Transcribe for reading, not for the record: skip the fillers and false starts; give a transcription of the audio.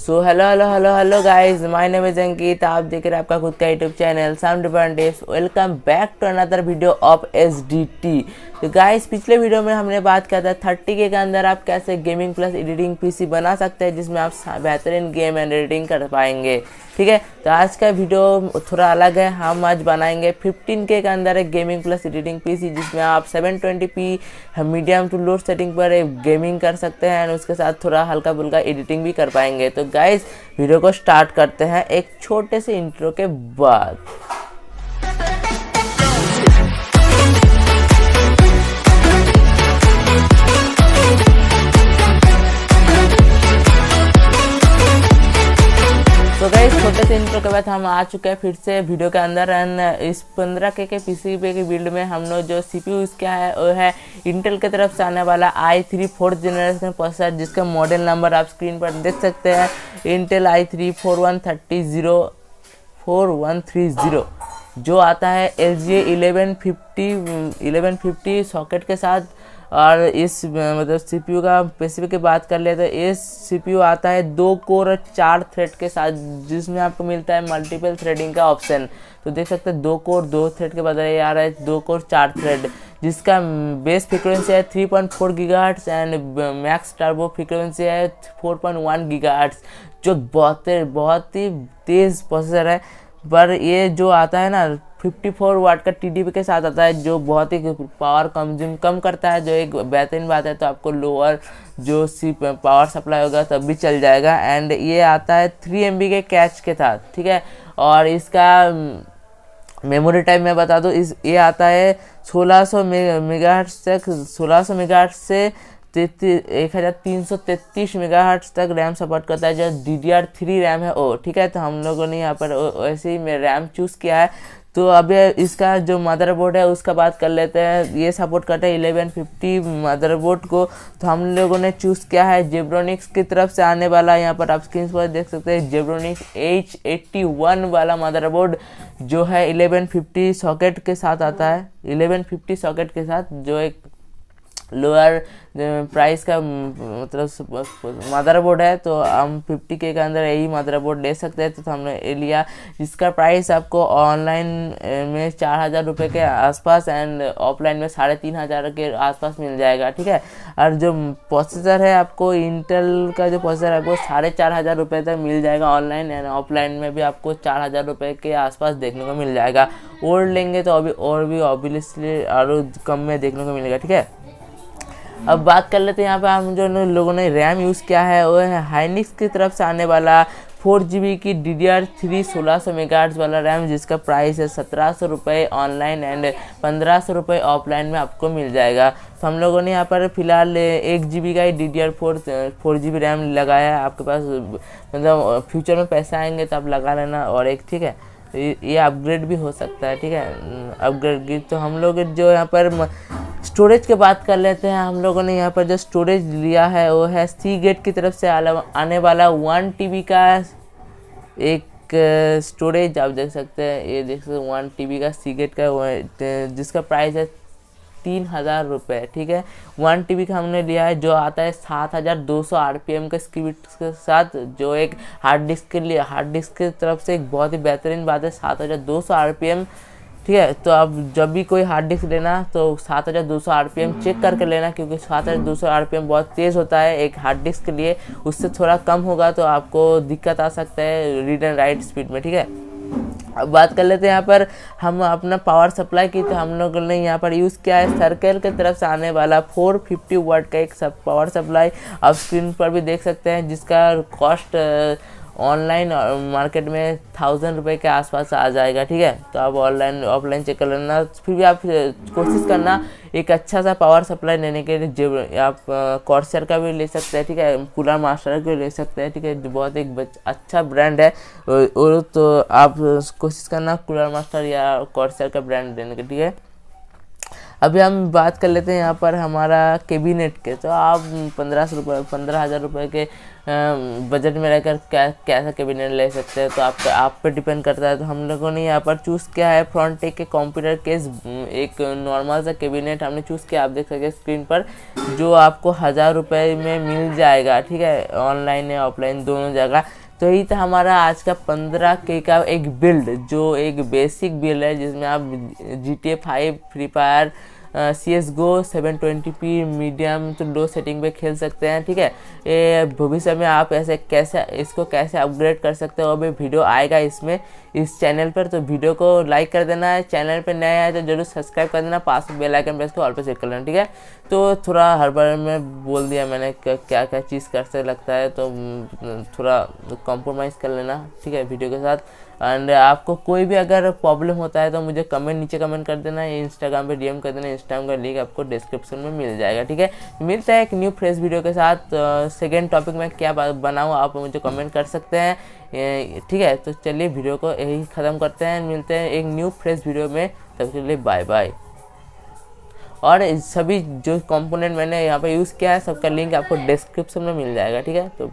So hello guys, my name is Ankit. आप देख रहे हैं आपका खुद का YouTube channel SMPS। Welcome back to another video of SDT। तो गाइस, पिछले वीडियो में हमने बात किया था 30K के अंदर आप कैसे गेमिंग प्लस एडिटिंग पीसी बना सकते हैं जिसमें आप बेहतरीन गेम एंड एडिटिंग कर पाएंगे। ठीक है, तो आज का वीडियो थोड़ा अलग है। हम आज बनाएंगे 15K के अंदर एक गेमिंग प्लस एडिटिंग पीसी जिसमें आप 720p medium to low setting पर गेमिंग कर सकते हैं और उसके साथ थोड़ा हल्का फुल्का एडिटिंग भी कर पाएंगे। तो गाइस, वीडियो को स्टार्ट करते हैं एक छोटे से इंट्रो के बाद। तो गाइस, छोटे से इंट्रो के बाद हम आ चुके हैं फिर से वीडियो के अंदर। एंड इस 15K के पीसी पे की बिल्ड में हम लोग जो CPU यूज़ किया है वो है इंटेल की तरफ से आने वाला i3 4th जनरेशन प्रोसेसर, जिसका मॉडल नंबर आप स्क्रीन पर देख सकते हैं। इंटेल i3 4130 जो आता है LGA 1150 सॉकेट के साथ। और इस मतलब CPU का स्पेसिफिक की बात कर ले तो इस CPU आता है 2 कोर और 4 थ्रेड के साथ, जिसमें आपको मिलता है मल्टीपल थ्रेडिंग का ऑप्शन। तो देख सकते हैं 2 कोर 2 थ्रेड के बदले ये आ रहा है 2 कोर 4 थ्रेड, जिसका बेस फ्रीक्वेंसी है 3.4 gigahertz and max turbo frequency है 4.1 गीगाहर्ट्ज़, जो बहुत ही तेज़ प्रोसेसर है। पर ये जो आता है ना 54 वाट का TDP के साथ आता है, जो बहुत ही पावर कंज्यूम कम करता है, जो एक बेहतरीन बात है। तो आपको लोअर जो पावर सप्लाई होगा तब भी चल जाएगा। एंड ये आता है 3 MB के कैच के साथ। ठीक है, और इसका मेमोरी टाइप मैं बता दूँ, ये आता है 1600 मेगाहर्ट्ज़ तक, 1600 मेगाहर्ट्ज़ से 1333 मेगाहर्ट्ज़ तक रैम सपोर्ट करता है, जो DDR3 रैम है वो। ठीक है, तो हम लोगों ने यहाँ पर वैसे ही मैं रैम चूज़ किया है। तो अब इसका जो मदरबोर्ड है उसका बात कर लेते हैं। ये सपोर्ट करता है 1150 मदरबोर्ड को। तो हम लोगों ने चूज़ किया है जेब्रोनिक्स की तरफ से आने वाला, यहाँ पर आप स्क्रीन पर देख सकते हैं जेब्रोनिक्स H81 वाला मदरबोर्ड, जो है 1150 सॉकेट के साथ आता है। 1150 सॉकेट के साथ, जो एक लोअर प्राइस का मतलब मदरबोर्ड है। तो हम 50K के अंदर यही मदरबोर्ड ले सकते हैं। तो हमने लिया, जिसका प्राइस आपको ऑनलाइन में 4000 रुपये के आसपास एंड ऑफलाइन में 3500 के आसपास मिल जाएगा। ठीक है, और जो प्रोसेसर है आपको इंटेल का जो प्रोसेसर है वो 4500 रुपये तक मिल जाएगा ऑनलाइन, एंड ऑफलाइन में भी आपको 4000 रुपये के आसपास देखने को मिल जाएगा। और लेंगे तो अभी और भी ऑब्वियसली और कम में देखने को मिलेगा। ठीक है, अब बात कर लेते हैं यहाँ पे हम जो लोगों ने रैम यूज़ किया है वो है हाइनिक्स की तरफ से आने वाला 4GB की DDR3 1600 मेगाहर्ट्ज़ वाला रैम, जिसका प्राइस है 1700 रुपये ऑनलाइन एंड 1500 रुपये ऑफलाइन में आपको मिल जाएगा। तो हम लोगों ने यहाँ पर फिलहाल 1GB का ही DDR4 रैम लगाया है। आपके पास मतलब फ्यूचर में पैसे आएंगे तो आप लगा लेना और एक। ठीक है, ये अपग्रेड भी हो सकता है। ठीक है, अपग्रेड की तो हम लोग जो यहाँ पर स्टोरेज की बात कर लेते हैं। हम लोगों ने यहाँ पर जो स्टोरेज लिया है वो है सीगेट की तरफ से आने वाला 1 TB का एक स्टोरेज। आप देख सकते हैं, ये देख सकते हैं 1 TB का सीगेट का, जिसका प्राइस है 3000 रुपये। ठीक है, 1 TB का हमने लिया है, जो आता है 7200 RPM के स्पीड के साथ, जो एक हार्ड डिस्क के लिए हार्ड डिस्क की तरफ से एक बहुत ही बेहतरीन बात है 7200 RPM। ठीक है, तो आप जब भी कोई हार्ड डिस्क लेना तो 7200 RPM चेक करके लेना, क्योंकि 7200 RPM बहुत तेज़ होता है एक हार्ड डिस्क के लिए। उससे थोड़ा कम होगा तो आपको दिक्कत आ सकता है रीड एंड राइट स्पीड में। ठीक है, अब बात कर लेते हैं यहाँ पर हम अपना पावर सप्लाई की। तो हम लोगों ने यहाँ पर यूज़ किया है सर्कल की तरफ से आने वाला 450 वाट का एक पावर सप्लाई। आप स्क्रीन पर भी देख सकते हैं, जिसका कॉस्ट ऑनलाइन मार्केट में 1000 रुपये के आसपास आ जाएगा। ठीक है, तो आप ऑनलाइन ऑफलाइन चेक कर लेना। फिर भी आप कोशिश करना एक अच्छा सा पावर सप्लाई लेने के लिए। जो आप कॉर्सर का भी ले सकते हैं। ठीक है, कूलर मास्टर का भी ले सकते हैं। ठीक है, जो बहुत एक अच्छा ब्रांड है, और तो आप कोशिश करना कूलर मास्टर या कॉर्सर का ब्रांड लेने के। ठीक है, अभी हम बात कर लेते हैं यहाँ पर हमारा कैबिनेट के। तो आप 1500 रुपये 15,000 रुपये के बजट में रहकर कैसा कैबिनेट ले सकते हैं, तो आप पे डिपेंड करता है। तो हम लोगों ने यहाँ पर चूज़ किया है फ्रंटेक के कंप्यूटर केस, एक नॉर्मल सा कैबिनेट हमने चूज़ किया, आप देख सकते हैं स्क्रीन पर, जो आपको 1000 रुपये में मिल जाएगा, ठीक है, ऑनलाइन या ऑफलाइन दोनों जगह। तो यही था हमारा आज का 15K का एक बिल्ड, जो एक बेसिक बिल्ड है जिसमें आप GTA 5, free fire, CSGO 720p medium तो लो सेटिंग पे खेल सकते हैं, ठीक है। ये भविष्य में आप इसको कैसे अपग्रेड कर सकते हो, अभी वीडियो आएगा इसमें इस चैनल पर। तो वीडियो को लाइक कर देना है, चैनल पे नया है तो जरूर सब्सक्राइब कर देना, पास में बेल आइकन प्रेस को ऑल पे सेट कर लेना, ठीक है। तो थोड़ा हर बार में बोल दिया मैंने क्या क्या चीज़ करते लगता है, तो थोड़ा कॉम्प्रोमाइज़ कर लेना, ठीक है, वीडियो के साथ। एंड आपको कोई भी अगर प्रॉब्लम होता है तो मुझे नीचे कमेंट कर देना, इंस्टाग्राम पे DM कर देना, इंस्टाग्राम का लिंक आपको डिस्क्रिप्शन में मिल जाएगा, ठीक है। मिलते हैं एक न्यू फ्रेश वीडियो के साथ। सेकेंड टॉपिक में क्या बनाऊँ आप मुझे कमेंट कर सकते हैं, ठीक है। तो चलिए वीडियो को यही ख़त्म करते हैं, मिलते हैं एक न्यू फ्रेश वीडियो में, तब के लिए बाय बाय। और सभी जो कंपोनेंट मैंने यहाँ पे यूज़ किया है सबका लिंक आपको डिस्क्रिप्शन में मिल जाएगा, ठीक है। तो